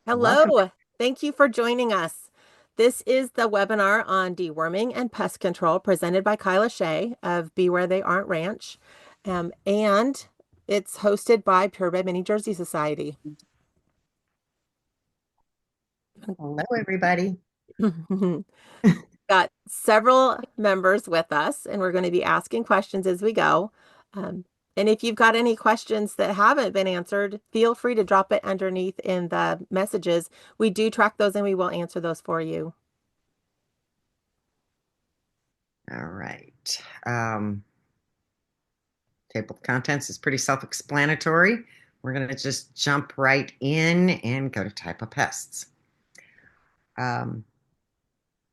Welcome. Hello, thank you for joining us. This is the webinar on deworming and pest control presented by Kyla Shea of Be Where They Aren't Ranch. And it's hosted by Purebred Mini Jersey Society. Hello, everybody. Got several members with us, and we're going to be asking questions as we go. Um, and if you've got any questions that haven't been answered, feel free to drop it underneath in the messages. We do track those and we will answer those for you. All right. Table of contents is pretty self-explanatory. We're going to just jump right in and go to type of pests. Um,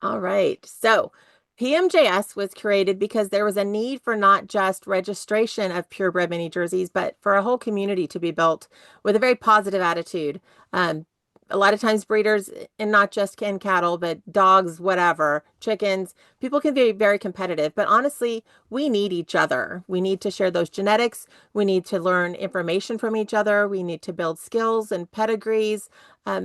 All right. So PMJS was created because there was a need for not just registration of purebred mini jerseys, but for a whole community to be built with a very positive attitude. A lot of times breeders, and not just in cattle, but dogs, whatever, chickens, people can be very competitive. But honestly, we need each other. We need to share those genetics. We need to learn information from each other. We need to build skills and pedigrees.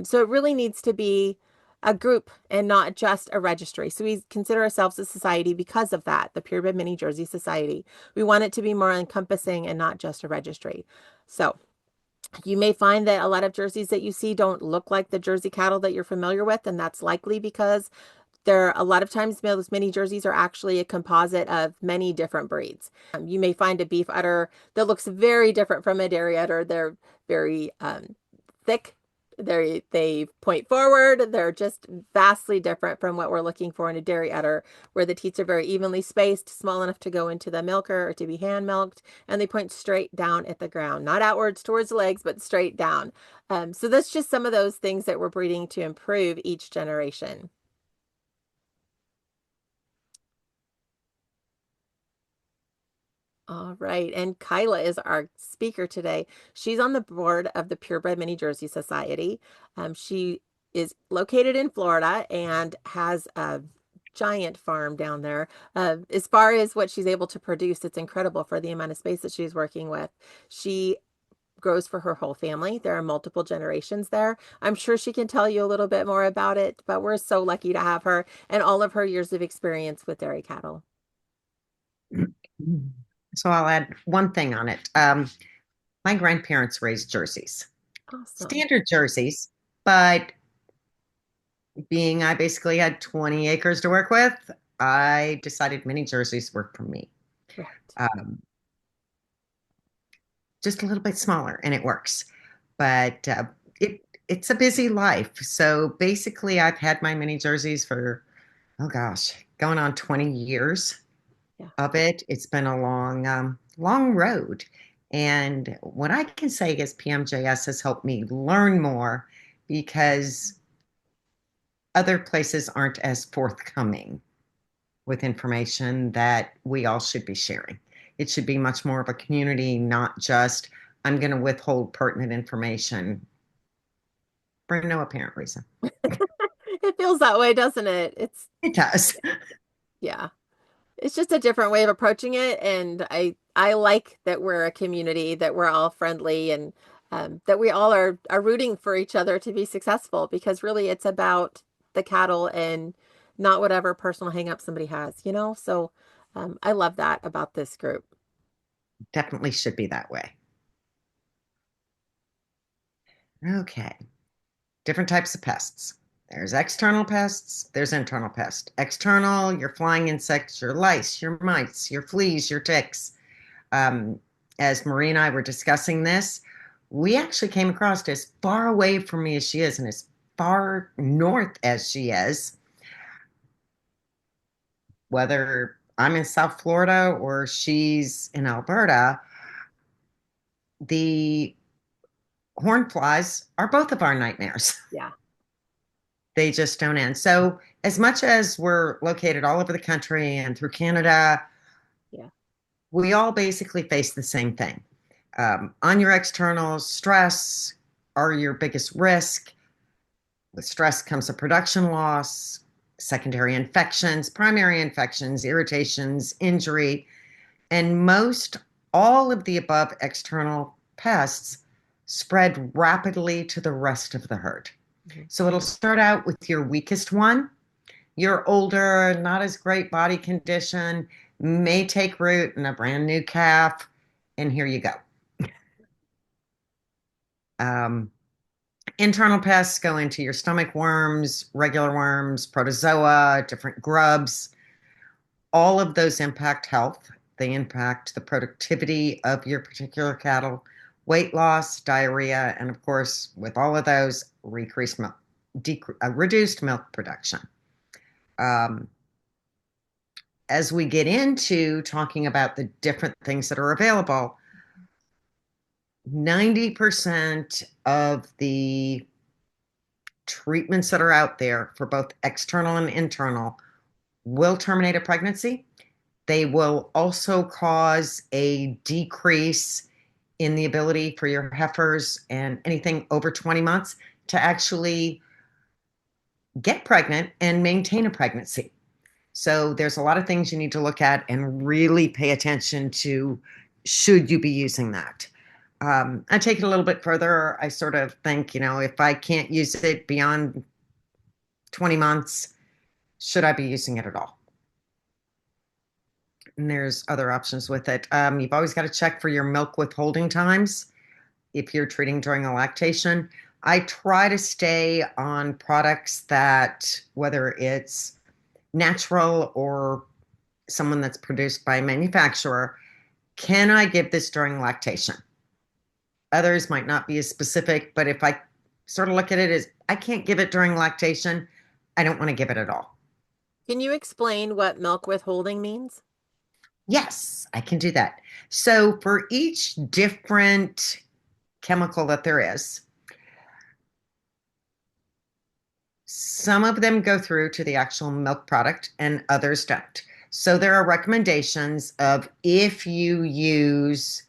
So it really needs to be a group and not just a registry. So we consider ourselves a society because of that, the Purebred Mini Jersey Society. We want it to be more encompassing and not just a registry. So you may find that a lot of jerseys that you see don't look like the Jersey cattle that you're familiar with, and that's likely because there a lot of times those mini jerseys are actually a composite of many different breeds. You may find a beef udder that looks very different from a dairy udder. They're very thick. They point forward. They're just vastly different from what we're looking for in a dairy udder, where the teats are very evenly spaced, small enough to go into the milker or to be hand milked, and they point straight down at the ground, not outwards towards the legs, but straight down. So that's just some of those things that we're breeding to improve each generation. All right. And Kyla is our speaker today. She's on the board of the Purebred Mini Jersey Society. She is located in Florida and has a giant farm down there. As far as what she's able to produce, it's incredible for the amount of space that she's working with. She grows for her whole family. There are multiple generations there. I'm sure she can tell you a little bit more about it, but we're so lucky to have her and all of her years of experience with dairy cattle. so I'll add one thing on it. My grandparents raised jerseys, Awesome. standard jerseys, but being I basically had 20 acres to work with, I decided mini jerseys worked for me. Right. Um, just a little bit smaller and it works. But it's a busy life. So basically, I've had my mini jerseys for, oh gosh, going on 20 years Yeah. of it. It's been a long road. And what I can say is PMJS has helped me learn more because other places aren't as forthcoming with information that we all should be sharing. It should be much more of a community, not just I'm going to withhold pertinent information for no apparent reason. It feels that way, doesn't it? It does. Yeah. It's just a different way of approaching it. And I like that we're a community, that we're all friendly and that we all are rooting for each other to be successful because really it's about the cattle and not whatever personal hang up somebody has? So I love that about this group. Definitely should be that way. Okay. Different types of pests. There's external pests, there's internal pests. External, your flying insects, your lice, your mites, your fleas, your ticks. Um, as Marie and I were discussing this, we actually came across as far away from me as she is and as far north as she is, whether I'm in South Florida or she's in Alberta, the horn flies are both of our nightmares. Yeah. They just don't end. So, as much as we're located all over the country and through Canada, Yeah. we all basically face the same thing. On your externals, stress are your biggest risk. With stress comes a production loss, secondary infections, primary infections, irritations, injury, and most all of the above external pests spread rapidly to the rest of the herd. Mhm. So it'll start out with your weakest one. You're older, not as great body condition, may take root in a brand new calf, and here you go. Um, Internal pests go into your stomach worms, regular worms, protozoa, different grubs. All of those impact health. They impact the productivity of your particular cattle, weight loss, diarrhea, and of course, with all of those, reduced milk production. Um, as we get into talking about the different things that are available, 90% of the treatments that are out there for both external and internal will terminate a pregnancy. They will also cause a decrease in the ability for your heifers and anything over 20 months to actually get pregnant and maintain a pregnancy. So there's a lot of things you need to look at and really pay attention to should you be using that. I take it a little bit further. I sort of think, if I can't use it beyond 20 months, should I be using it at all? And there's other options with it. You've always got to check for your milk withholding times if you're treating during a lactation. I try to stay on products that, whether it's natural or someone that's produced by a manufacturer, can I give this during lactation? Others might not be as specific, but if I sort of look at it as I can't give it during lactation, I don't want to give it at all. Can you explain what milk withholding means? Yes, I can do that. So for each different chemical that there is, some of them go through to the actual milk product and others don't. So there are recommendations of if you use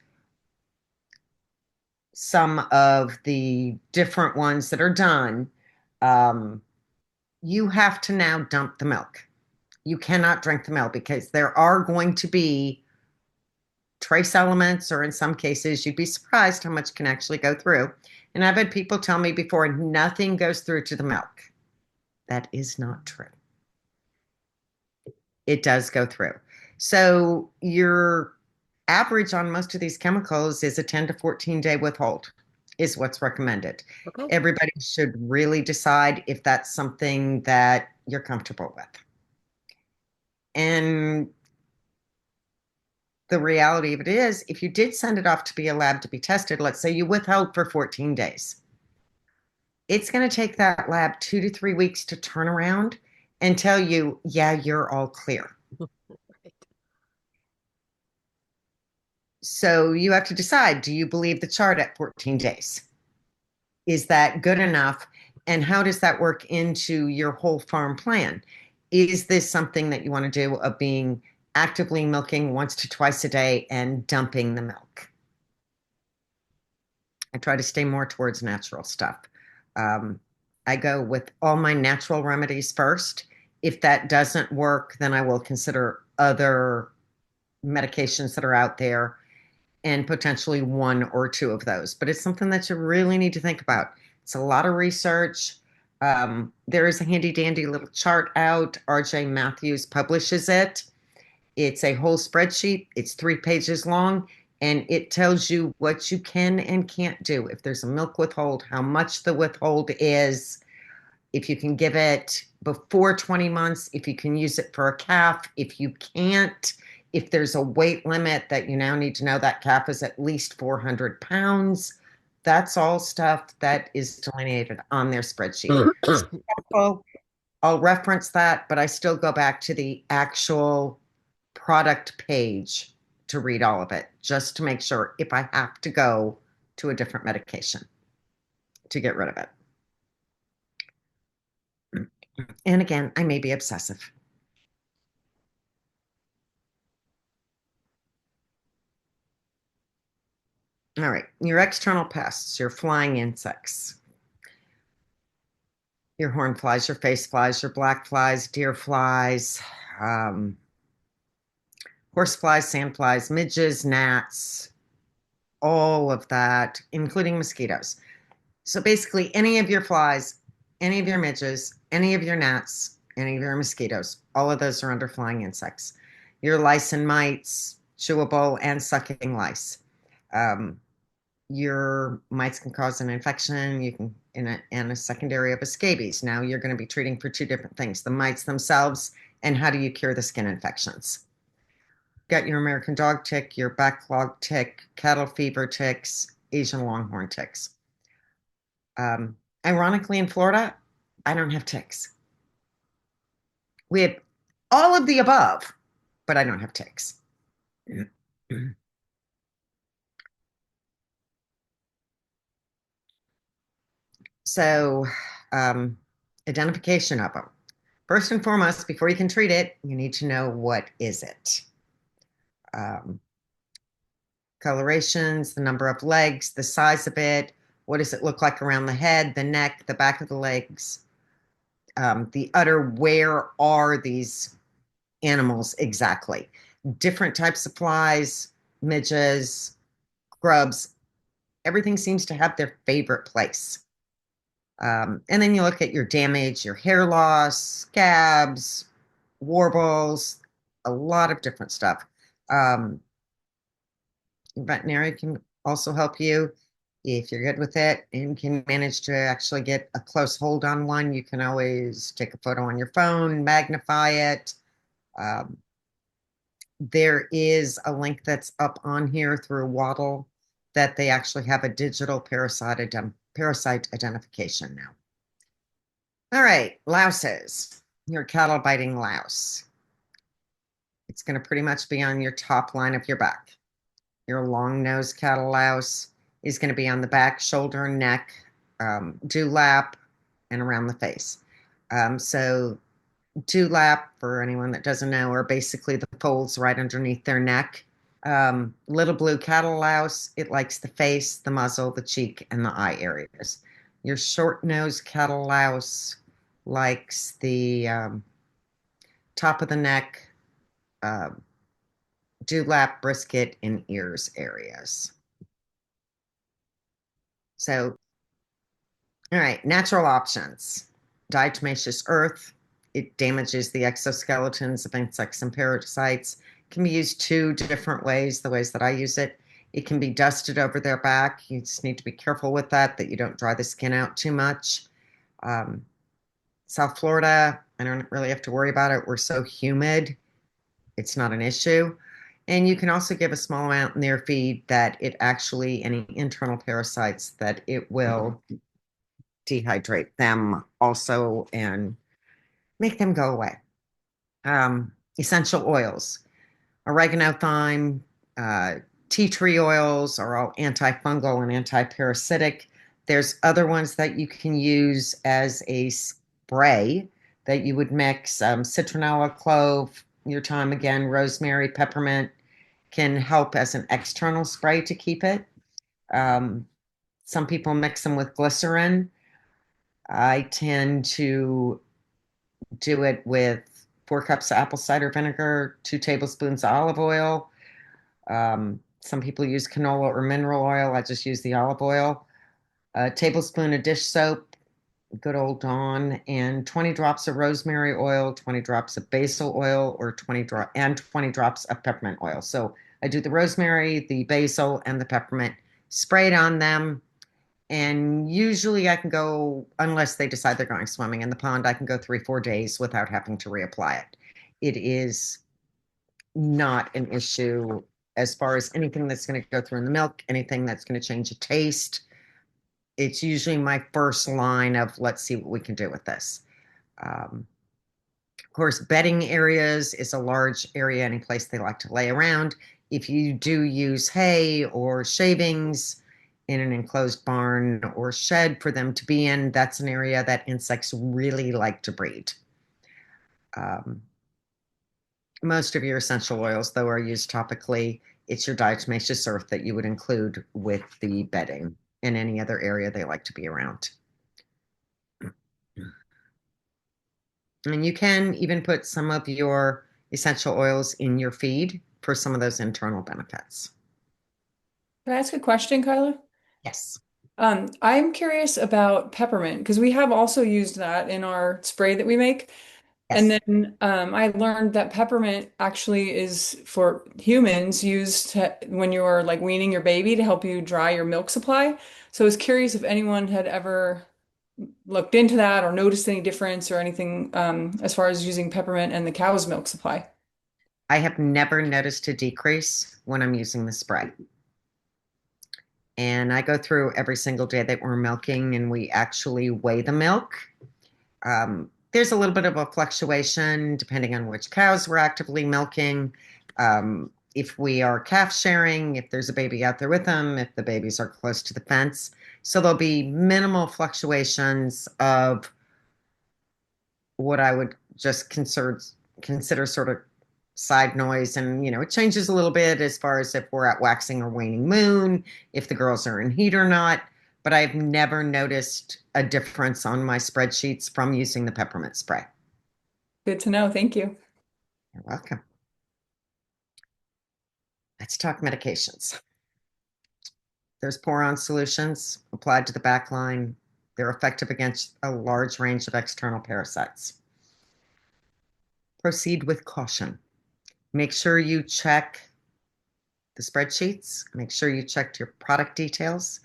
some of the different ones that are done, um, you have to now dump the milk. You cannot drink the milk because there are going to be trace elements, or in some cases, you'd be surprised how much can actually go through. And I've had people tell me before, nothing goes through to the milk. That is not true. It does go through. So your average on most of these chemicals is a 10 to 14 day withhold, is what's recommended. Okay. Everybody should really decide if that's something that you're comfortable with. And the reality of it is, if you did send it off to be a lab to be tested, let's say you withheld for 14 days, it's going to take that lab 2 to 3 weeks to turn around and tell you, yeah, you're all clear. Right. So you have to decide, do you believe the chart at 14 days? Is that good enough? And how does that work into your whole farm plan? Is this something that you want to do of being actively milking once to twice a day and dumping the milk? I try to stay more towards natural stuff. Um, I go with all my natural remedies first. If that doesn't work, then I will consider other medications that are out there and potentially one or two of those. But it's something that you really need to think about. It's a lot of research. There is a handy dandy little chart out. RJ Matthews publishes it. It's a whole spreadsheet. It's 3 pages long, and it tells you what you can and can't do. If there's a milk withhold, how much the withhold is, if you can give it before 20 months, if you can use it for a calf, if you can't, if there's a weight limit that you now need to know that calf is at least 400 pounds. That's all stuff that is delineated on their spreadsheet. So I'll reference that, but I still go back to the actual product page to read all of it, just to make sure if I have to go to a different medication to get rid of it. And again, I may be obsessive. All right, your external pests, your flying insects, your horn flies, your face flies, your black flies, deer flies, um, horse flies, sand flies, midges, gnats, all of that, including mosquitoes. So basically, any of your flies, any of your midges, any of your gnats, any of your mosquitoes. All of those are under flying insects. Your lice and mites, chewable and sucking lice. Um, your mites can cause an infection. You can in a secondary of a scabies. Now you're going to be treating for two different things: the mites themselves, and how do you cure the skin infections? Got your American dog tick, your backlog tick, cattle fever ticks, Asian longhorn ticks. Ironically, in Florida, I don't have ticks. We have all of the above, but I don't have ticks. So, um, identification of them. First and foremost, before you can treat it, you need to know what is it. Um, Colorations, the number of legs, the size of it, what does it look like around the head, the neck, the back of the legs, the udder, where are these animals exactly? Different types of flies, midges, grubs, everything seems to have their favorite place. And then you look at your damage, your hair loss, scabs, warbles, a lot of different stuff. Um, Veterinary can also help you if you're good with it and can manage to actually get a close hold on one. You can always take a photo on your phone, magnify it. Um, there is a link that's up on here through Waddle that they actually have a digital parasite identification now. All right, louses. Your cattle biting louse. It's going to pretty much be on your top line of your back. Your long-nosed cattle louse is going to be on the back, shoulder, neck, dewlap, and around the face. So dewlap, for anyone that doesn't know, are basically the folds right underneath their neck. Little blue cattle louse, it likes the face, the muzzle, the cheek, and the eye areas. Your short-nosed cattle louse likes the top of the neck, uh, dewlap, brisket, and ears areas. So, all right, natural options. Diatomaceous earth, it damages the exoskeletons of insects and parasites. Can be used two different ways, the ways that I use it. It can be dusted over their back. You just need to be careful with that you don't dry the skin out too much. Um, South Florida, I don't really have to worry about it. We're so humid, it's not an issue. And you can also give a small amount in their feed that it actually, any internal parasites, that it will dehydrate them also and make them go away. Essential oils, oregano, thyme, uh, tea tree oils are all antifungal and antiparasitic. There's other ones that you can use as a spray that you would mix citronella, clove, your thyme again, rosemary, peppermint can help as an external spray to keep it. Um, some people mix them with glycerin. I tend to do it with 4 cups of apple cider vinegar, 2 tablespoons of olive oil. Some people use canola or mineral oil. I just use the olive oil. A tablespoon of dish soap, good old Dawn, and 20 drops of rosemary oil, 20 drops of basil oil, or 20 drops of peppermint oil. So I do the rosemary, the basil, and the peppermint, spray it on them. And usually I can go, unless they decide they're going swimming in the pond, I can go 3, 4 days without having to reapply it. It is not an issue as far as anything that's going to go through in the milk, anything that's going to change the taste. It's usually my first line of let's see what we can do with this. Of course, bedding areas is a large area, any place they like to lay around. If you do use hay or shavings in an enclosed barn or shed for them to be in, that's an area that insects really like to breed. Um, Most of your essential oils, though, are used topically. It's your diatomaceous earth that you would include with the bedding in any other area they like to be around. And you can even put some of your essential oils in your feed for some of those internal benefits. Can I ask a question, Carla? Yes. I'm curious about peppermint because we have also used that in our spray that we make. And Yes. then I learned that peppermint actually is for humans used when you're like weaning your baby to help you dry your milk supply. So I was curious if anyone had ever looked into that or noticed any difference or anything as far as using peppermint and the cow's milk supply. I have never noticed a decrease when I'm using the spray. And I go through every single day that we're milking and we actually weigh the milk. There's a little bit of a fluctuation depending on which cows we're actively milking. If we are calf sharing, if there's a baby out there with them, if the babies are close to the fence. So there'll be minimal fluctuations of what I would just consider sort of side noise. And, it changes a little bit as far as if we're at waxing or waning moon, if the girls are in heat or not. But I've never noticed a difference on my spreadsheets from using the peppermint spray. Good to know. Thank you. You're welcome. Let's talk medications. There's pour-on solutions applied to the back line. They're effective against a large range of external parasites. Proceed with caution. Make sure you check the spreadsheets. Make sure you checked your product details.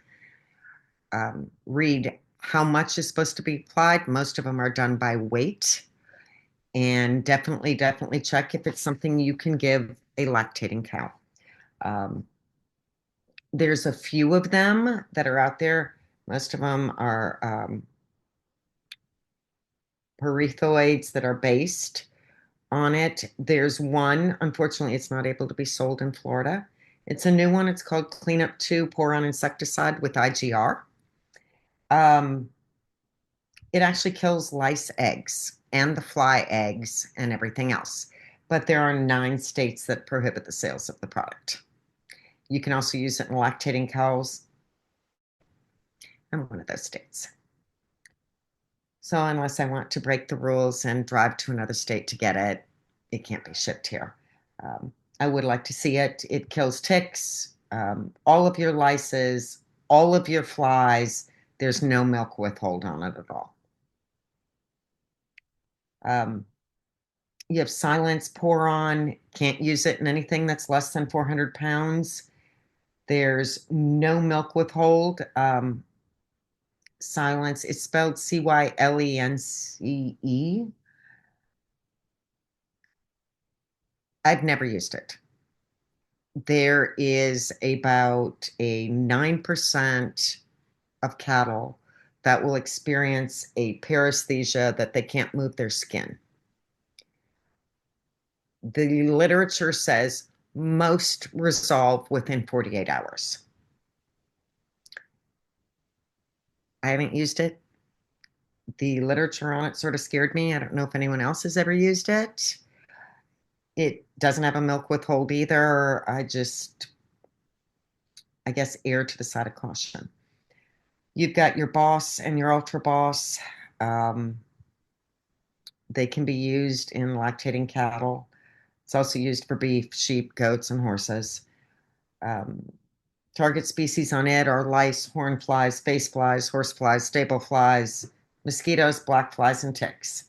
Read how much is supposed to be applied. Most of them are done by weight. And definitely check if it's something you can give a lactating cow. Um, there's a few of them that are out there. Most of them are pyrethroids that are based on it. There's one, unfortunately, it's not able to be sold in Florida. It's a new one. It's called Cleanup 2 Pour On Insecticide with IGR. Um, it actually kills lice eggs and the fly eggs and everything else. But there are 9 states that prohibit the sales of the product. You can also use it in lactating cows. I'm one of those states. So unless I want to break the rules and drive to another state to get it, it can't be shipped here. I would like to see it. It kills ticks, all of your lices, all of your flies. There's no milk withhold on it at all. Um, you have silence pour on, can't use it in anything that's less than 400 pounds. There's no milk withhold. Silence, it's spelled Cylence. I've never used it. There is about a 9% of cattle that will experience a paresthesia that they can't move their skin. The literature says most resolve within 48 hours. I haven't used it. The literature on it sort of scared me. I don't know if anyone else has ever used it. It doesn't have a milk withhold either. I guess, err to the side of caution. You've got your boss and your ultra boss. Um, they can be used in lactating cattle. It's also used for beef, sheep, goats, and horses. Um, Target species on it are lice, horn flies, face flies, horse flies, stable flies, mosquitoes, black flies, and ticks.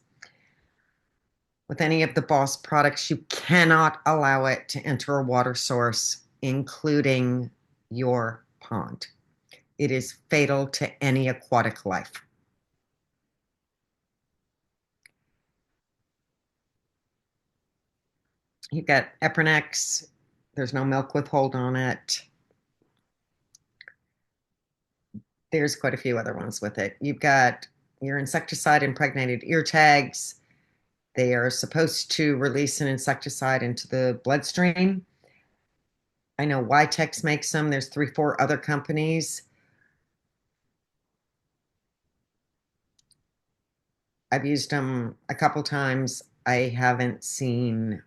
With any of the boss products, you cannot allow it to enter a water source, including your pond. It is fatal to any aquatic life. You've got Eprinex. There's no milk withhold on it. There's quite a few other ones with it. You've got your insecticide impregnated ear tags. They are supposed to release an insecticide into the bloodstream. I know Ytex makes them. There's 3, 4 other companies. I've used them a couple times. I haven't seen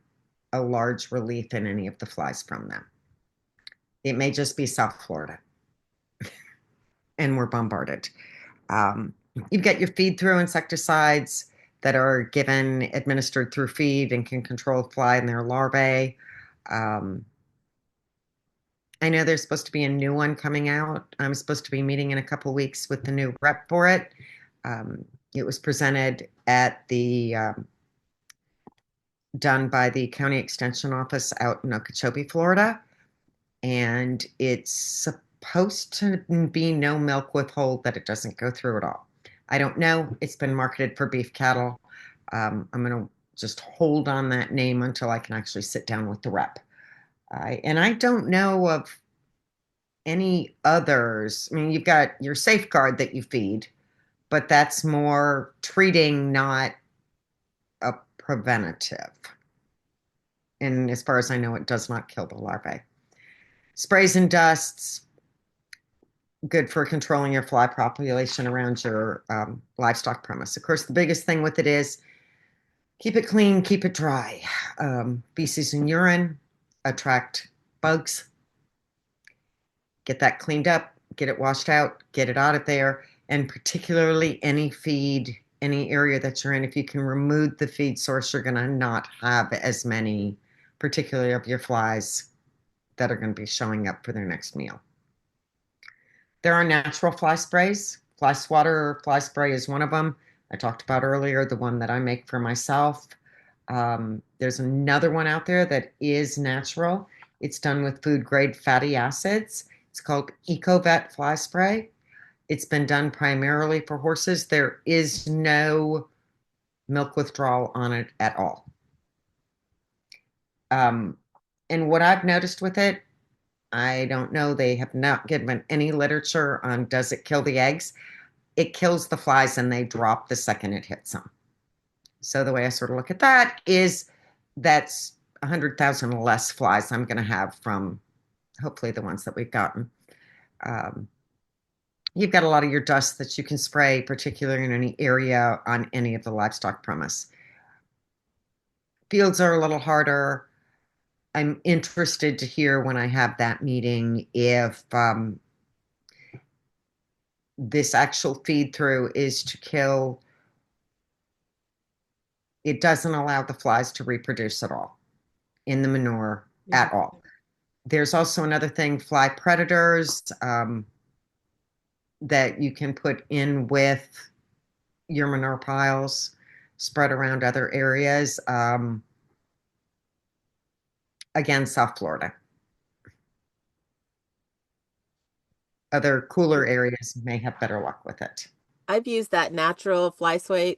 a large relief in any of the flies from them. It may just be South Florida, and we're bombarded. Um, you've got your feed through insecticides that are administered through feed and can control fly and their larvae. Um, I know there's supposed to be a new one coming out. I'm supposed to be meeting in a couple weeks with the new rep for it. Um, it was presented at the done by the county extension office out in Okeechobee, Florida, and it's supposed to be no milk withhold, that it doesn't go through at all. I don't know. It's been marketed for beef cattle. I'm going to just hold on that name until I can actually sit down with the rep. And I don't know of any others. I mean, you've got your safeguard that you feed, but that's more treating, not a preventative. And as far as I know, it does not kill the larvae. Sprays and dusts, good for controlling your fly population around your livestock premise. Of course, the biggest thing with it is keep it clean, keep it dry. Feces and urine attract bugs. Get that cleaned up, get it washed out, get it out of there, and particularly any feed, any area that you're in, if you can remove the feed source, you're going to not have as many, particularly of your flies, that are going to be showing up for their next meal. There are natural fly sprays. Fly swatter or fly spray is one of them. I talked about earlier, the one that I make for myself. There's another one out there that is natural. It's done with food grade fatty acids. It's called EcoVet Fly Spray. It's been done primarily for horses. There is no milk withdrawal on it at all. Um, and what I've noticed with it, I don't know, they have not given any literature on does it kill the eggs. It kills the flies and they drop the second it hits them. So the way I sort of look at that is that's 100,000 less flies I'm going to have from hopefully the ones that we've gotten. Um, you've got a lot of your dust that you can spray, particularly in any area on any of the livestock premise. Fields are a little harder. I'm interested to hear when I have that meeting if this actual feed through is to kill, it doesn't allow the flies to reproduce at all in the manure Mhm. at all. There's also another thing, fly predators, that you can put in with your manure piles, spread around other areas. Again, South Florida. Other cooler areas may have better luck with it. I've used that natural fly spray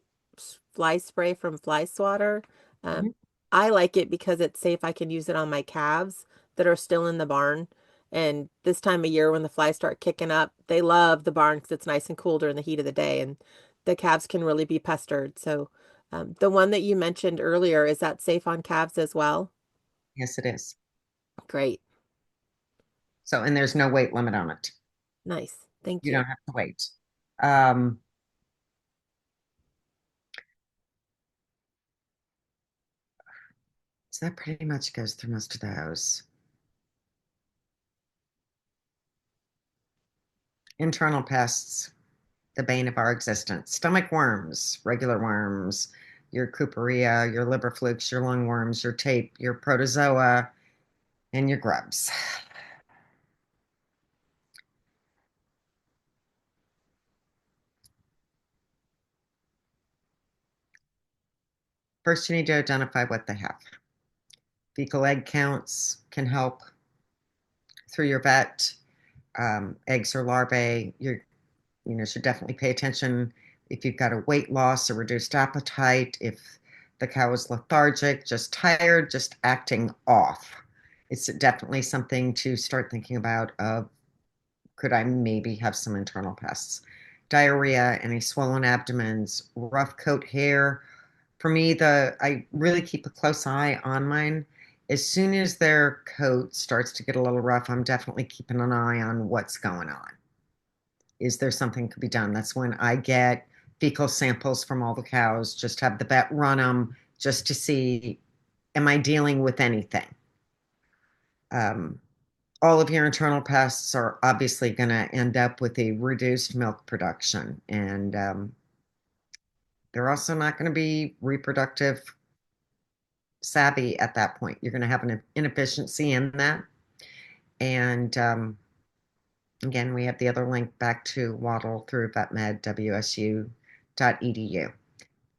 from Fly Swatter. Mhm. Um, I like it because it's safe. I can use it on my calves that are still in the barn. And this time of year when the flies start kicking up, they love the barn because it's nice and cool during the heat of the day, and the calves can really be pestered. So, the one that you mentioned earlier, is that safe on calves as well? Yes, it is. Great. So, and there's no weight limit on it. Nice. Thank You you. don't have to wait. Um, so that pretty much goes through most of those. Internal pests, the bane of our existence. Stomach worms, regular worms, your Cooperia, your liver flukes, your lungworms, your tape, your protozoa, and your grubs. First, you need to identify what they have. Fecal egg counts can help through your vet. Eggs or larvae, should definitely pay attention if you've got a weight loss or reduced appetite, if the cow is lethargic, just tired, just acting off. It's definitely something to start thinking about of could I maybe have some internal pests? Diarrhea, any swollen abdomens, rough coat hair. For me, I really keep a close eye on mine. As soon as their coat starts to get a little rough, I'm definitely keeping an eye on what's going on. Is there something could be done? That's when I get fecal samples from all the cows, just have the vet run them just to see, am I dealing with anything? Um, all of your internal pests are obviously going to end up with a reduced milk production. And they're also not going to be reproductive savvy at that point. You're going to have an inefficiency in that. And again, we have the other link back to Waddle through vetmedwsu.edu.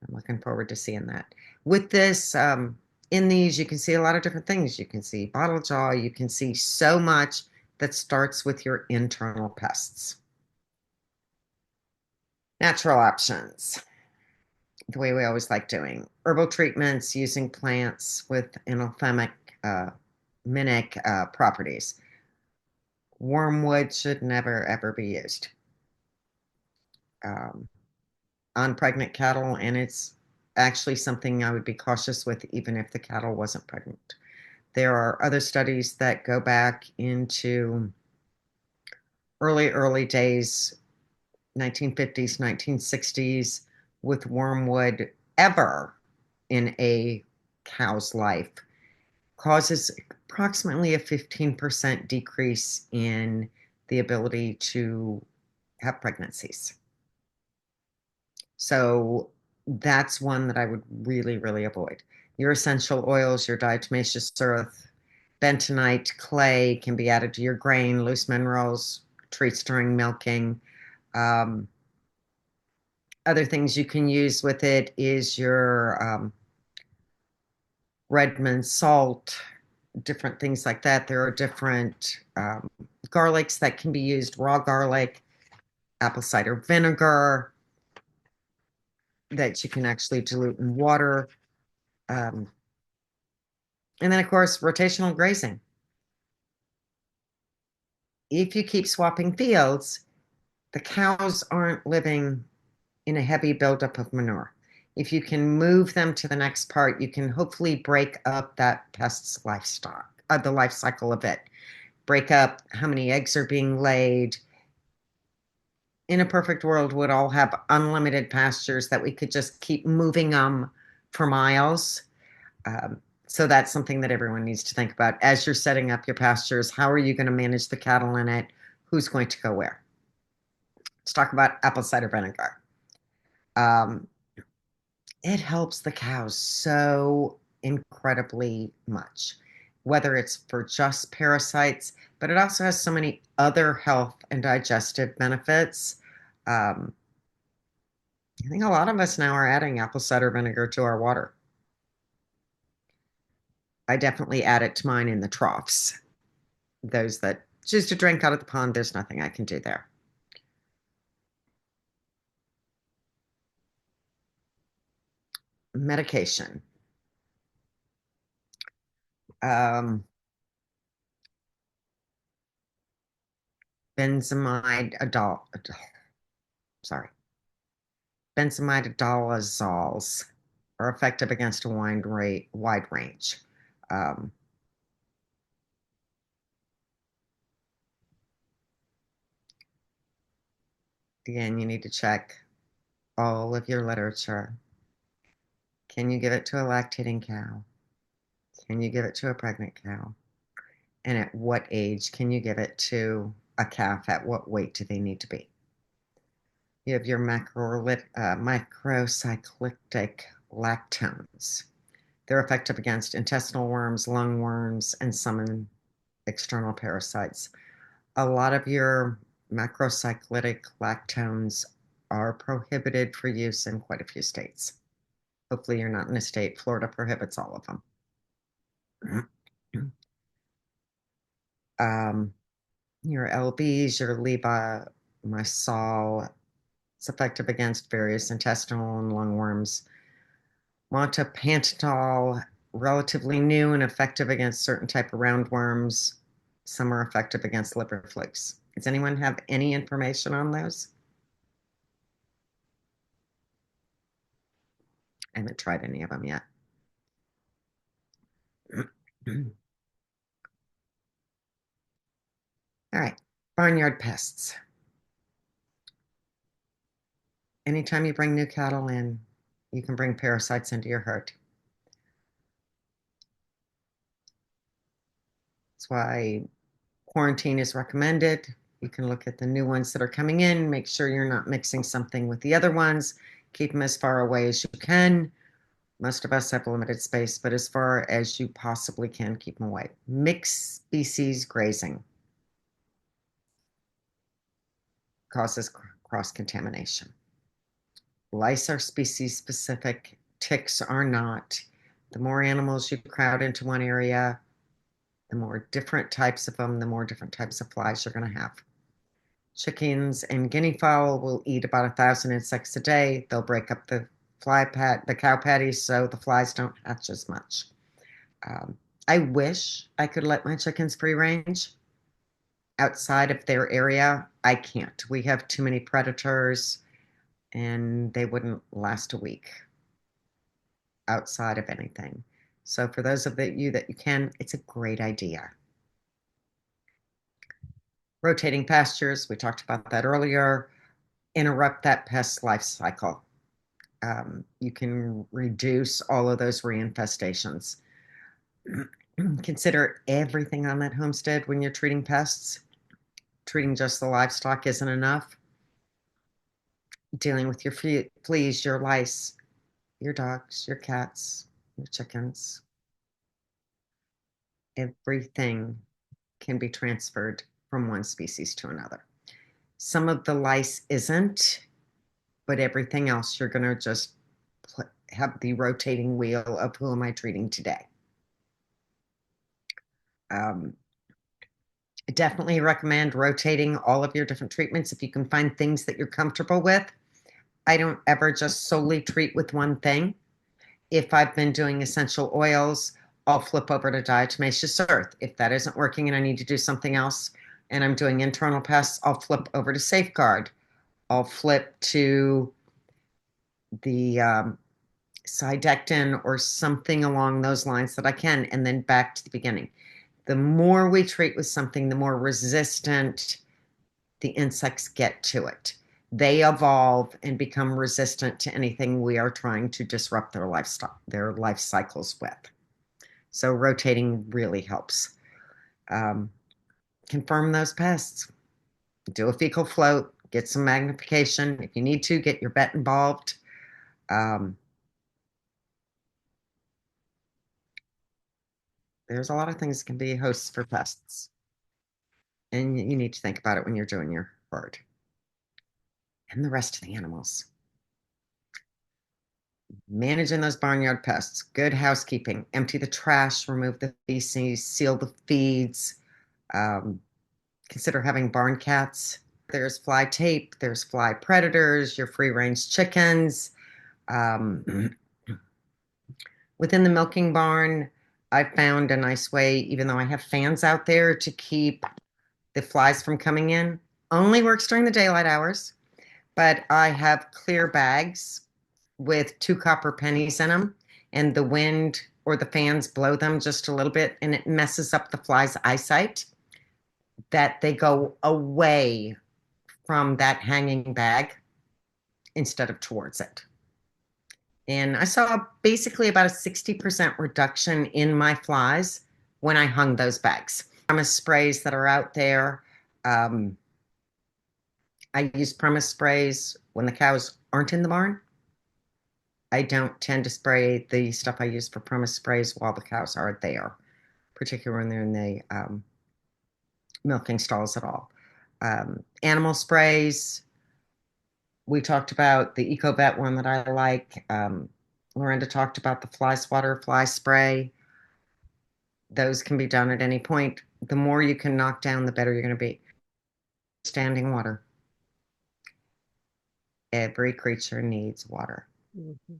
I'm looking forward to seeing that. With this, in these, you can see a lot of different things. You can see bottle jaw. You can see so much that starts with your internal pests. Natural options, the way we always like doing. Herbal treatments using plants with anthemic mimic properties. Wormwood should never, ever be used on pregnant cattle, and it's actually something I would be cautious with even if the cattle wasn't pregnant. There are other studies that go back into early days, 1950s, 1960s, with wormwood ever in a cow's life causes approximately a 15% decrease in the ability to have pregnancies. So that's one that I would really, really avoid. Your essential oils, your diatomaceous earth, bentonite, clay can be added to your grain, loose minerals, treats during milking. Other things you can use with it is your Redmond salt, different things like that. There are different garlics that can be used, raw garlic, apple cider vinegar that you can actually dilute in water. And then, of course, rotational grazing. If you keep swapping fields, the cows aren't living in a heavy buildup of manure. If you can move them to the next part, you can hopefully break up that pest's livestock, the life cycle of it. Break up how many eggs are being laid. In a perfect world, would all have unlimited pastures that we could just keep moving them for miles. So that's something that everyone needs to think about as you're setting up your pastures. How are you going to manage the cattle in it? Who's going to go where? Let's talk about apple cider vinegar. It helps the cows so incredibly much, whether it's for just parasites, but it also has so many other health and digestive benefits. Um, I think a lot of us now are adding apple cider vinegar to our water. I definitely add it to mine in the troughs. Those that choose to drink out of the pond, there's nothing I can do there. Medication. Benzamide adol, sorry, benzimidazole are effective against a wide range. Um, Again, you need to check all of your literature. Can you give it to a lactating cow? Can you give it to a pregnant cow? And at what age can you give it to a calf? At what weight do they need to be? You have your microcyclic lactones. They're effective against intestinal worms, lung worms, and some external parasites. A lot of your macrocyclic lactones are prohibited for use in quite a few states. Hopefully you're not in a state. Florida prohibits all of them. Your LBs, your levamisole, it's effective against various intestinal and lung worms. Montepantol, relatively new and effective against certain type of roundworms. Some are effective against liver flukes. Does anyone have any information on those? I haven't tried any of them yet. All right, barnyard pests. Anytime you bring new cattle in, you can bring parasites into your herd. That's why quarantine is recommended. You can look at the new ones that are coming in, make sure you're not mixing something with the other ones. Keep them as far away as you can. Most of us have limited space, but as far as you possibly can, keep them away. Mixed species grazing. causes cross-contamination. Lice are species specific, ticks are not. The more animals you crowd into one area, the more different types of them, the more different types of flies you're going to have. Chickens and guinea fowl will eat about 1,000 insects a day. They'll break up the cow patties, so the flies don't hatch as much. I wish I could let my chickens free range outside of their area. I can't. We have too many predators, and they wouldn't last a week outside of anything. So for those of you that you can, it's a great idea. Rotating pastures, we talked about that earlier, interrupt that pest life cycle. You can reduce all of those reinfestations. Consider everything on that homestead when you're treating pests. Treating just the livestock isn't enough. Dealing with your fleas, your lice, your dogs, your cats, your chickens. Everything can be transferred from one species to another. Some of the lice isn't, but everything else you're going to just have the rotating wheel of who am I treating today. I definitely recommend rotating all of your different treatments if you can find things that you're comfortable with. I don't ever just solely treat with one thing. If I've been doing essential oils, I'll flip over to diatomaceous earth. If that isn't working and I need to do something else and I'm doing internal pests, I'll flip over to Safeguard. I'll flip to the Cydectin or something along those lines that I can, and then back to the beginning. The more we treat with something, the more resistant the insects get to it. They evolve and become resistant to anything we are trying to disrupt their life cycles with. So rotating really helps. Confirm those pests. Do a fecal float. Get some magnification. If you need to, get your vet involved. There's a lot of things that can be hosts for pests. And you need to think about it when you're doing your herd. And the rest of the animals. Managing those barnyard pests, good housekeeping, empty the trash, remove the feces, seal the feeds. Consider having barn cats. There's fly tape, there's fly predators, your free range chickens. Within the milking barn, I found a nice way, even though I have fans out there, to keep the flies from coming in. Only works during the daylight hours, but I have clear bags with 2 copper pennies in them, and the wind or the fans blow them just a little bit, and it messes up the fly's eyesight, that they go away from that hanging bag instead of towards it. And I saw basically about a 60% reduction in my flies when I hung those bags. Pumice sprays that are out there. I use pumice sprays when the cows aren't in the barn. I don't tend to spray the stuff I use for pumice sprays while the cows are there, particularly when they're in the milking stalls at all. Animal sprays, we talked about the EcoVet one that I like. Miranda talked about the fly swatter fly spray. Those can be done at any point. The more you can knock down, the better you're going to be. Standing water. Every creature needs water. Mm-hmm.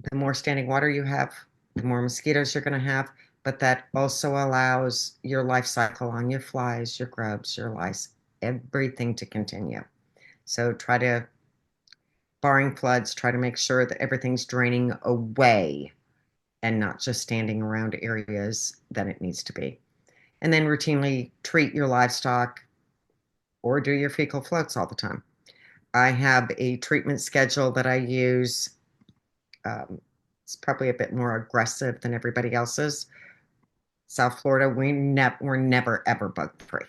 The more standing water you have, the more mosquitoes you're going to have, but that also allows your life cycle on your flies, your grubs, your lice, everything to continue. So barring floods, try to make sure that everything's draining away and not just standing around areas that it needs to be. And then routinely treat your livestock or do your fecal floats all the time. I have a treatment schedule that I use. It's probably a bit more aggressive than everybody else's. South Florida, we're never, ever bug free.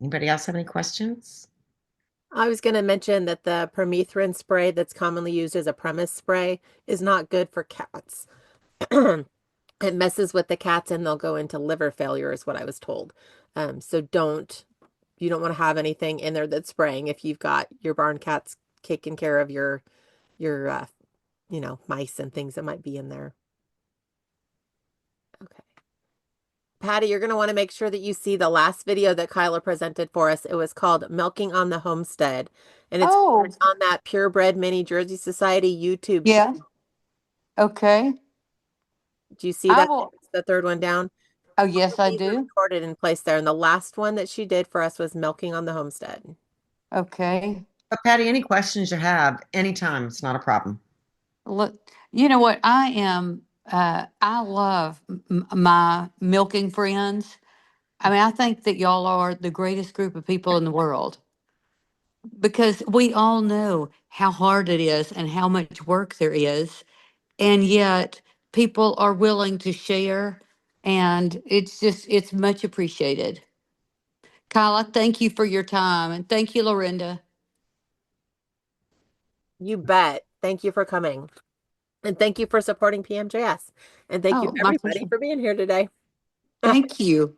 Anybody else have any questions? I was going to mention that the permethrin spray that's commonly used as a premise spray is not good for cats. It messes with the cats and they'll go into liver failure is what I was told. So you don't want to have anything in there that's spraying if you've got your barn cats taking care of your mice and things that might be in there. Okay. Patty, you're going to want to make sure that you see the last video that Kyla presented for us. It was called Milking on the Homestead, and it's Oh, on that Purebred Mini Jersey Society YouTube yeah. channel. Okay. Do you see I that? will. It's the third one down. Oh, All yes, of I these are do. recorded in place there, and the last one that she did for us was Milking on the Homestead. Okay. But Patty, any questions you have, anytime, it's not a problem. Look, you know what? I love my milking friends. I mean, I think that y'all are the greatest group of people in the world because we all know how hard it is and how much work there is. And yet people are willing to share. And it's much appreciated. Kyla, thank you for your time. And thank you, Lorinda. You bet. Thank you for coming. And thank you for supporting PMJS. And thank you Oh, my everybody pleasure. for being here today. Thank you.